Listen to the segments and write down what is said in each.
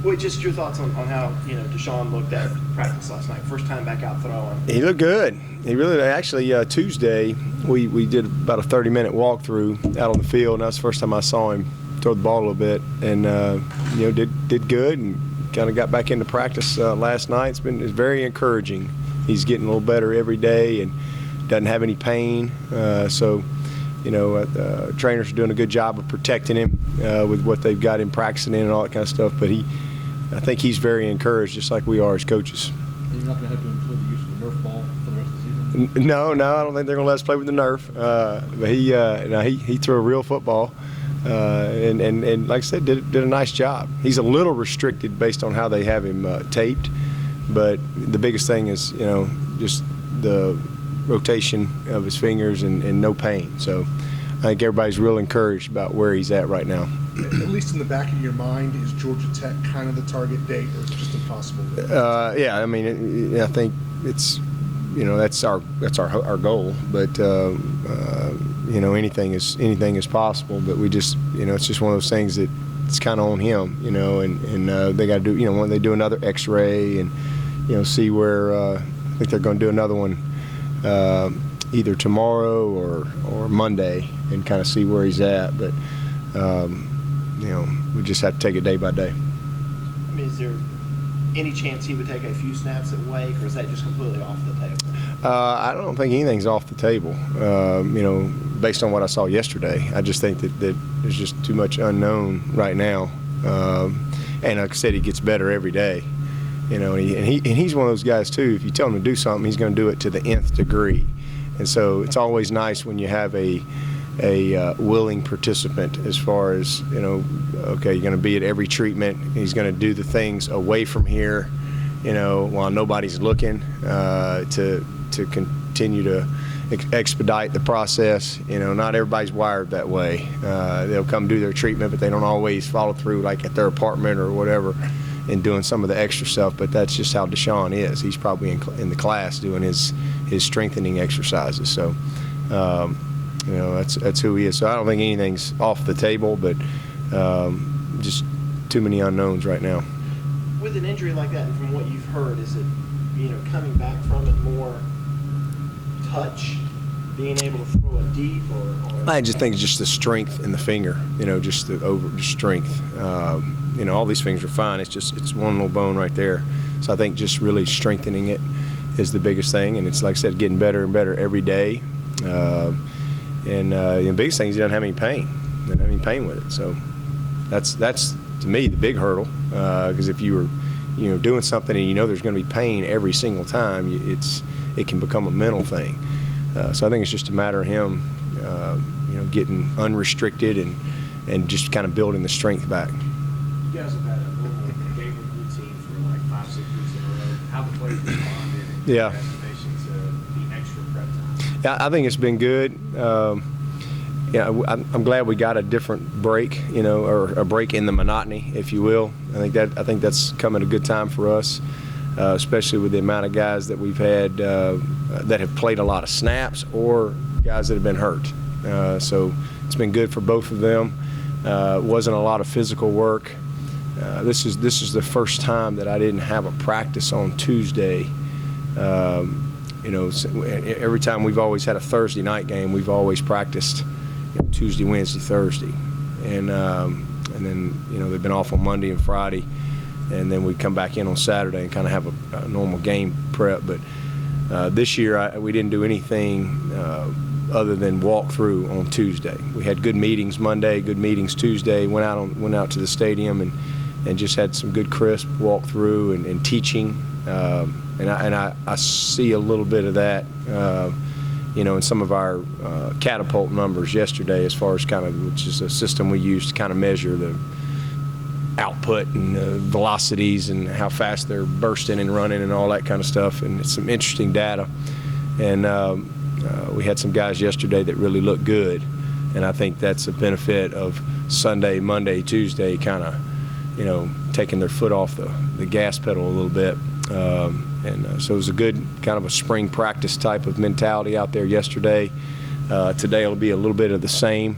Well, just your thoughts on how Deshaun looked at practice last night. First time back out throwing. He looked good. He really actually Tuesday we did about a 30-minute walkthrough out on the field, and that's the first time I saw him throw the ball a little bit, and did good and kind of got back into practice last night. It's very encouraging. He's getting a little better every day and doesn't have any pain. Trainers are doing a good job of protecting him with what they've got him practicing in and all that kind of stuff. But I think he's very encouraged, just like we are as coaches. You're not going to have to include the use of the Nerf ball for the rest of the season? No, I don't think they're going to let us play with the Nerf. But he threw a real football, and like I said, did a nice job. He's a little restricted based on how they have him taped, but the biggest thing is just the rotation of his fingers and no pain. So I think everybody's real encouraged about where he's at right now. At least in the back of your mind, is Georgia Tech kind of the target date, or is it just impossible? Yeah, I mean, I think it's that's our goal. But anything is possible. But we just it's just one of those things that it's kind of on him, and they got to do when they do another X-ray and see where I think they're going to do another one either tomorrow or Monday and kind of see where he's at. But we just have to take it day by day. I mean, is there any chance he would take a few snaps at Wake, or is that just completely off the table? I don't think anything's off the table. Based on what I saw yesterday, I just think that there's just too much unknown right now. And like I said, he gets better every day. And he's one of those guys too. If you tell him to do something, he's going to do it to the nth degree. And so it's always nice when you have a willing participant, as far as okay, you're going to be at every treatment. He's going to do the things away from here, while nobody's looking, to continue to expedite the process. Not everybody's wired that way. They'll come do their treatment, but they don't always follow through, like at their apartment or whatever, and doing some of the extra stuff. But that's just how Deshaun is. He's probably in the class doing his strengthening exercises. So that's who he is. So I don't think anything's off the table, but just too many unknowns right now. With an injury like that, and from what you've heard, is it coming back from it more touch, being able to throw it deep, or I just think it's just the strength in the finger, just the strength. All these things are fine. It's one little bone right there. So I think just really strengthening it is the biggest thing, and it's, like I said, getting better and better every day. The biggest thing is he doesn't have any pain. He doesn't have any pain with it. So that's to me the big hurdle, because if you were doing something and there's going to be pain every single time, it can become a mental thing. So I think it's just a matter of him getting unrestricted and just kind of building the strength back. You guys have had a normal game routine for like 5-6 weeks in a row. How the players responded and estimations of the extra prep time? Yeah, I think it's been good. I'm glad we got a different break, or a break in the monotony, if you will. I think that's come at a good time for us, especially with the amount of guys that we've had that have played a lot of snaps, or guys that have been hurt. So it's been good for both of them. It wasn't a lot of physical work. This is the first time that I didn't have a practice on Tuesday. Every time we've always had a Thursday night game, we've always practiced Tuesday, Wednesday, Thursday, and then they've been off on Monday and Friday, and then we come back in on Saturday and kind of have a normal game prep. But this year we didn't do anything other than walk through on Tuesday. We had good meetings Monday, good meetings Tuesday. Went out to the stadium and just had some good crisp walk through and teaching. And I see a little bit of that, in some of our catapult numbers yesterday, as far as which is a system we use to kind of measure the output and velocities and how fast they're bursting and running and all that kind of stuff. And it's some interesting data. And we had some guys yesterday that really looked good. And I think that's a benefit of Sunday, Monday, Tuesday, kind of, taking their foot off the gas pedal a little bit. So it was a good kind of a spring practice type of mentality out there yesterday. Today it'll be a little bit of the same.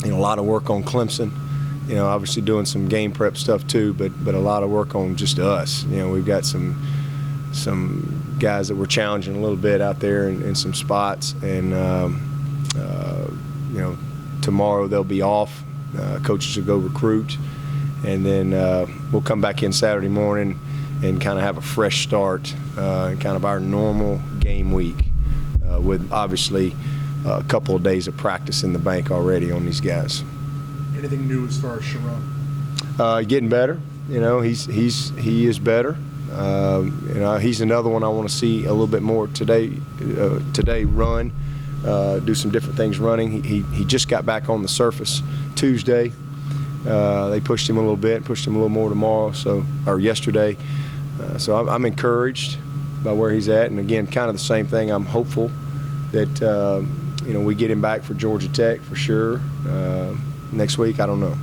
A lot of work on Clemson. obviously doing some game prep stuff too, but a lot of work on just us. We've got some guys that we're challenging a little bit out there in some spots, and tomorrow they'll be off. Coaches will go recruit, and then we'll come back in Saturday morning and kind of have a fresh start in kind of our normal game week with obviously a couple of days of practice in the bank already on these guys. Anything new as far as Sharon? Getting better. He is better. He's another one I want to see a little bit more today run, do some different things running. He just got back on the surface Tuesday. They pushed him a little bit, pushed him a little more tomorrow, or yesterday. So I'm encouraged by where he's at. And again, kind of the same thing. I'm hopeful that we get him back for Georgia Tech for sure. Next week, I don't know.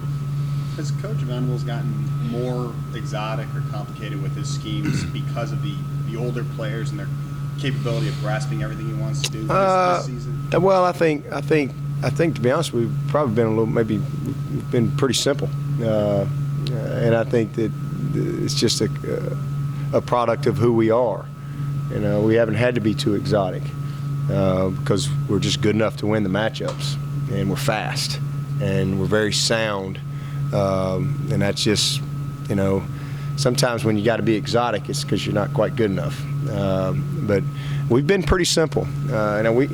Has Coach Venables gotten more exotic or complicated with his schemes because of the older players and their capability of grasping everything he wants to do this season? Well, I think to be honest, we've probably been we've been pretty simple, and I think that it's just a product of who we are. We haven't had to be too exotic because we're just good enough to win the matchups, and we're fast, and we're very sound, and that's just sometimes when you got to be exotic, it's because you're not quite good enough. But we've been pretty simple, and we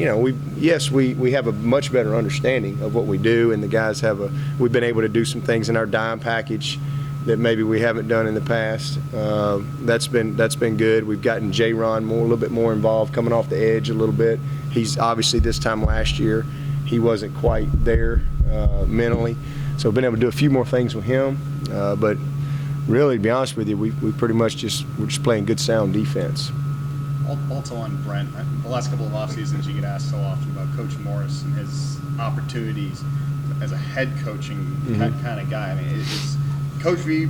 have a much better understanding of what we do, and the guys we've been able to do some things in our dime package that maybe we haven't done in the past. That's been good. We've gotten J-Ron a little bit more involved, coming off the edge a little bit. He's obviously this time last year he wasn't quite there mentally, so we've been able to do a few more things with him. But really, to be honest with you, we pretty much we're just playing good sound defense. Also on Brent, the last couple of off seasons you get asked so often about Coach Morris and his opportunities as a head coaching kind of guy. I mean, is Coach V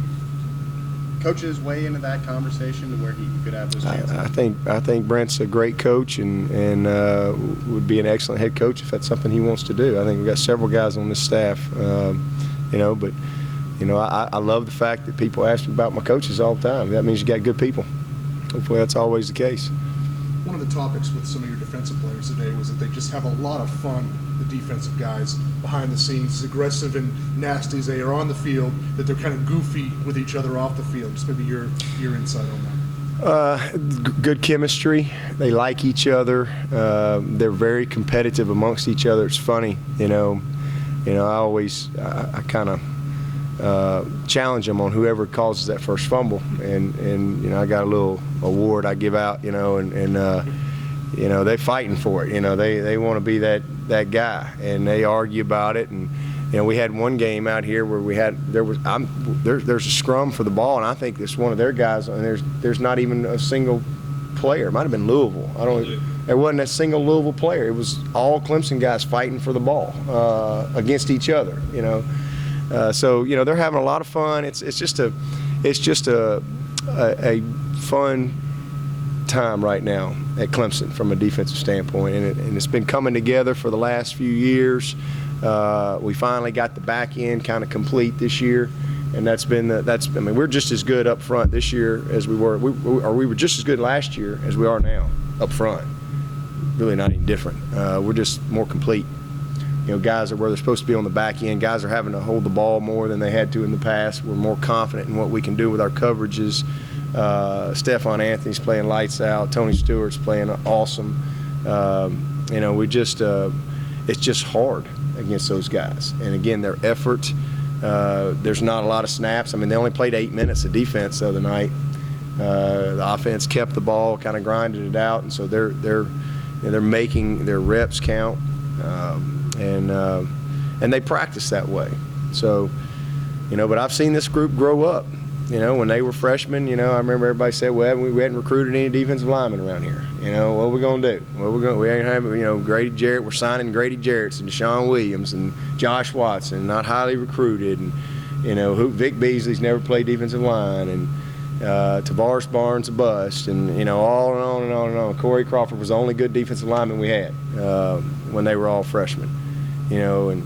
coaching his way into that conversation to where he could have those chances? I think Brent's a great coach and would be an excellent head coach if that's something he wants to do. I think we've got several guys on this staff, but I love the fact that people ask me about my coaches all the time. That means you got good people. Hopefully that's always the case. One of the topics with some of your defensive players today was that they just have a lot of fun, the defensive guys, behind the scenes, as aggressive and nasty as they are on the field, that they're kind of goofy with each other off the field. Just maybe your insight on that. Good chemistry. They like each other. They're very competitive amongst each other. It's funny, I kind of challenge them on whoever causes that first fumble, and I got a little award I give out, and they're fighting for it. They want to be that guy, and they argue about it. And we had one game out here where there's a scrum for the ball, and I think it's one of their guys, and there's not even a single player. It might have been Louisville. There wasn't a single Louisville player. It was all Clemson guys fighting for the ball against each other. So they're having a lot of fun. It's just a fun time right now at Clemson from a defensive standpoint, and it's been coming together for the last few years. We finally got the back end kind of complete this year, and we're just as good up front this year as we were. We were just as good last year as we are now up front. Really not any different. We're just more complete. Guys are where they're supposed to be on the back end. Guys are having to hold the ball more than they had to in the past. We're more confident in what we can do with our coverages. Stephon Anthony's playing lights out. Tony Stewart's playing awesome. It's just hard against those guys. And again, their effort. There's not a lot of snaps. I mean, they only played 8 minutes of defense the other night. The offense kept the ball, kind of grinded it out, and so they're making their reps count. And they practice that way. So, but I've seen this group grow up. When they were freshmen, I remember everybody said, well, we hadn't recruited any defensive linemen around here. What are we going to do? We ain't have, Grady Jarrett. We're signing Grady Jarrett's and Deshaun Williams and Josh Watson, not highly recruited. And, Vic Beasley's never played defensive line. And Tavares Barnes a bust. And, all and on and on and on. Corey Crawford was the only good defensive lineman we had when they were all freshmen. And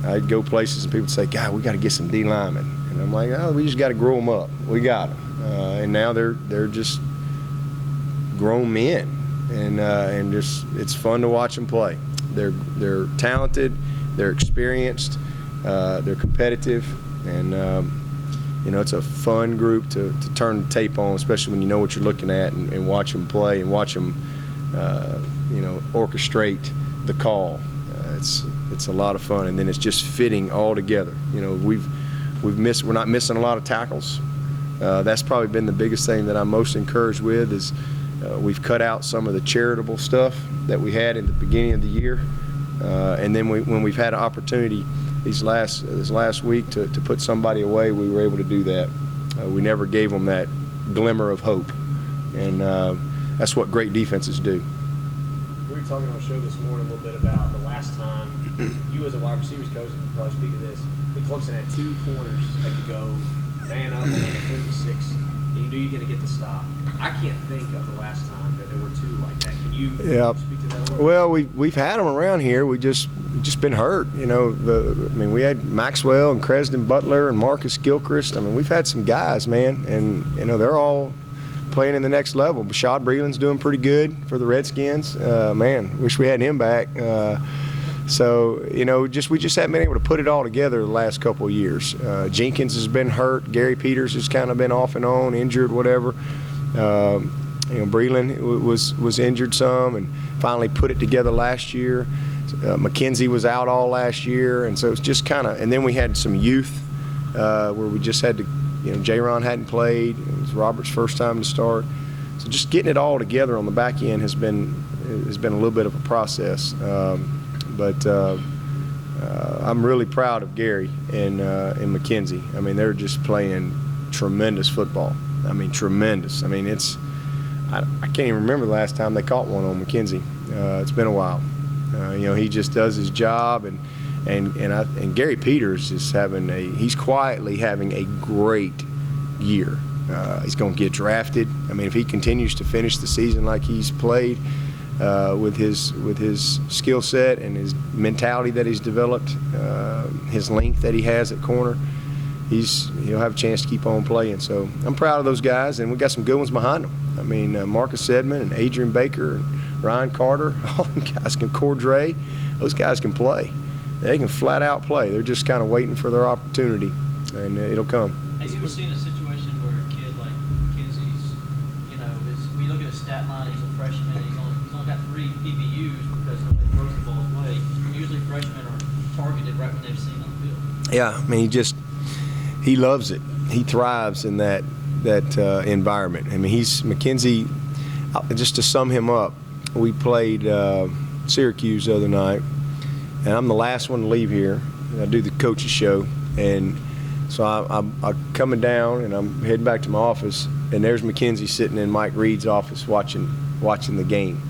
I'd go places and people would say, God, we got to get some D linemen. And I'm like, oh, we just got to grow them up. We got them. And now they're just grown men. And just it's fun to watch them play. They're talented, they're experienced, they're competitive, and it's a fun group to turn the tape on, especially when you know what you're looking at and watch them play and watch them orchestrate the call. It's a lot of fun, and then it's just fitting all together. We're not missing a lot of tackles. That's probably been the biggest thing that I'm most encouraged with is we've cut out some of the charitable stuff that we had in the beginning of the year, and then when we've had an opportunity this last week to put somebody away, we were able to do that. We never gave them that glimmer of hope, and that's what great defenses do. We were talking on the show this morning a little bit about the last time you as a wide receivers coach can probably speak to this. The Clemson had 2 corners that could go man up on the 36, and you knew you're going to get the stop. I can't think of the last time that there were 2 like that. Can you speak to that a little bit? Well, we've had them around here. We just been hurt. We had Maxwell and Cresden Butler and Marcus Gilchrist. We've had some guys, man, and they're all playing in the next level. Bashad Breeland's doing pretty good for the Redskins. Wish we had him back. We just haven't been able to put it all together the last couple of years. Jenkins has been hurt. Gary Peters has kind of been off and on, injured, whatever. Breeland was injured some and finally put it together last year. McKenzie was out all last year, and so it's just kind of. And then we had some youth where we just had to. J-Ron hadn't played. It was Robert's first time to start. So just getting it all together on the back end has been a little bit of a process. But I'm really proud of Gary and McKenzie. They're just playing tremendous football. Tremendous. I can't even remember the last time they caught one on McKenzie. It's been a while. He just does his job, and Gary Peters is he's quietly having a great year. He's going to get drafted. If he continues to finish the season like he's played, with his skill set and his mentality that he's developed, his length that he has at corner, he'll have a chance to keep on playing. So I'm proud of those guys, and we got some good ones behind them. Marcus Sedman and Adrian Baker and Ryan Carter, all them guys Cordray, those guys can play. They can flat out play. They're just kind of waiting for their opportunity, and it'll come. Have you ever seen a situation where a kid like McKenzie's, we look at his stat line, he's a freshman, he's only got 3 PBUs because nobody throws the ball his way. Usually freshmen are targeted right when they've seen on the field. Yeah, he loves it. He thrives in that environment. McKenzie, just to sum him up, we played Syracuse the other night, and I'm the last one to leave here. I do the coaches show, and so I'm coming down, and I'm heading back to my office, and there's McKenzie sitting in Mike Reed's office watching the game.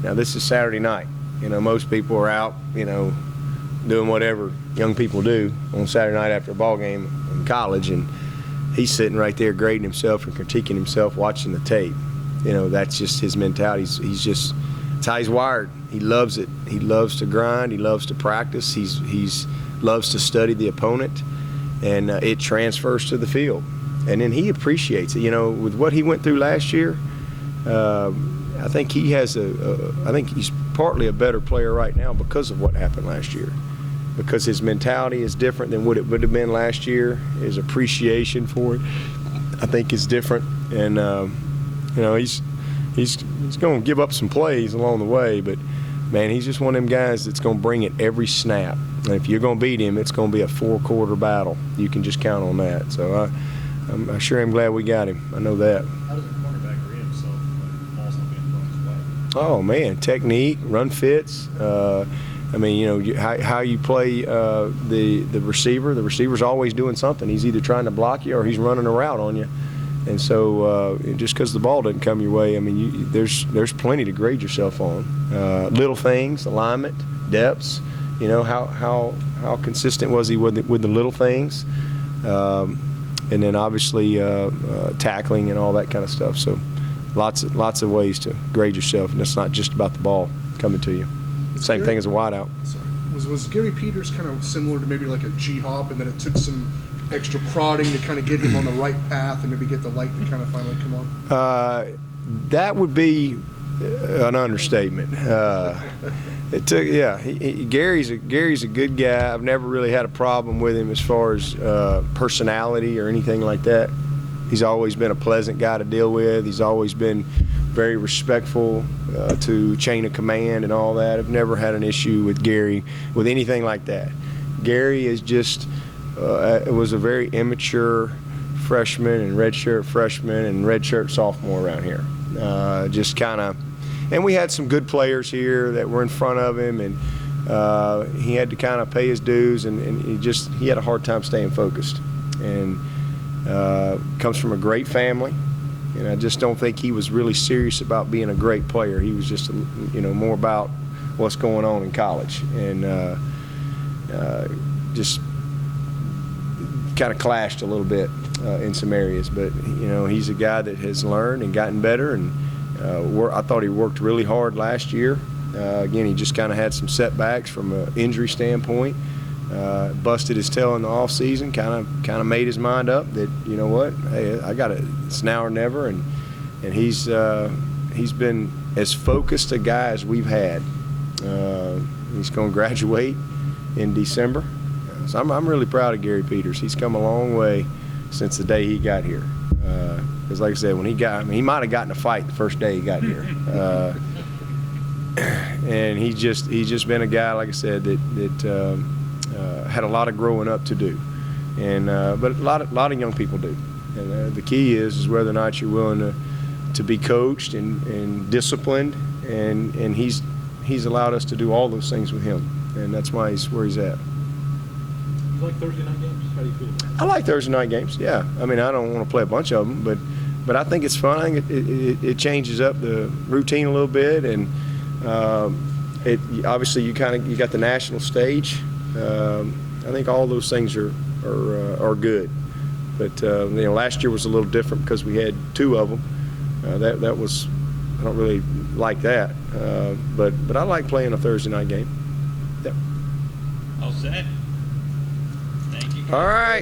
Now, this is Saturday night. Most people are out, doing whatever young people do on Saturday night after a ball game in college, and he's sitting right there grading himself and critiquing himself, watching the tape. That's just his mentality. That's how he's wired. He loves it. He loves to grind. He loves to practice. He's loves to study the opponent, and it transfers to the field. And then he appreciates it. With what he went through last year, I think he has I think he's partly a better player right now because of what happened last year. Because his mentality is different than what it would have been last year. His appreciation for it, I think, is different. And he's going to give up some plays along the way, but man, he's just one of them guys that's going to bring it every snap. And if you're going to beat him, it's going to be a 4-quarter battle. You can just count on that. So I sure am glad we got him. I know that. How does a cornerback read himself when the ball's not being thrown his way? Oh man, technique, run fits. How you play the receiver. The receiver's always doing something. He's either trying to block you or he's running a route on you. And so just because the ball doesn't come your way, there's plenty to grade yourself on. Little things, alignment, depths. How consistent was he with the little things, and then obviously tackling and all that kind of stuff. So lots of ways to grade yourself, and it's not just about the ball coming to you. Same thing as a wideout. Was Gary Peters kind of similar to maybe like a G-Hop, and then it took some extra prodding to kind of get him on the right path and maybe get the light to kind of finally come on? That would be an understatement. It took, yeah. Gary's a good guy. I've never really had a problem with him as far as personality or anything like that. He's always been a pleasant guy to deal with. He's always been very respectful to chain of command and all that. I've never had an issue with Gary with anything like that. Gary is just was a very immature freshman and redshirt freshman and redshirt sophomore around here. Just kind of, and we had some good players here that were in front of him, and he had to kind of pay his dues, and he had a hard time staying focused. And comes from a great family, and I just don't think he was really serious about being a great player. He was just, more about what's going on in college, and just kind of clashed a little bit in some areas. But he's a guy that has learned and gotten better, and I thought he worked really hard last year. Again, he just kind of had some setbacks from an injury standpoint. Busted his tail in the off season. Kind of made his mind up that hey, it's now or never, and he's been as focused a guy as we've had. He's going to graduate in December, so I'm really proud of Gary Peters. He's come a long way since the day he got here. Because like I said, when he might have gotten a fight the first day he got here. And he's just been a guy, like I said, that had a lot of growing up to do, and but a lot of young people do, and the key is whether or not you're willing to be coached and disciplined, and he's allowed us to do all those things with him, and that's why he's where he's at. You like Thursday night games? How do you feel about it? I like Thursday night games. Yeah, I mean I don't want to play a bunch of them, but I think it's fun. I think it changes up the routine a little bit, and it obviously you got the national stage. I think all those things are good, but last year was a little different because we had two of them. That was, I don't really like that, but I like playing a Thursday night game. Yep. All set. Thank you. All right.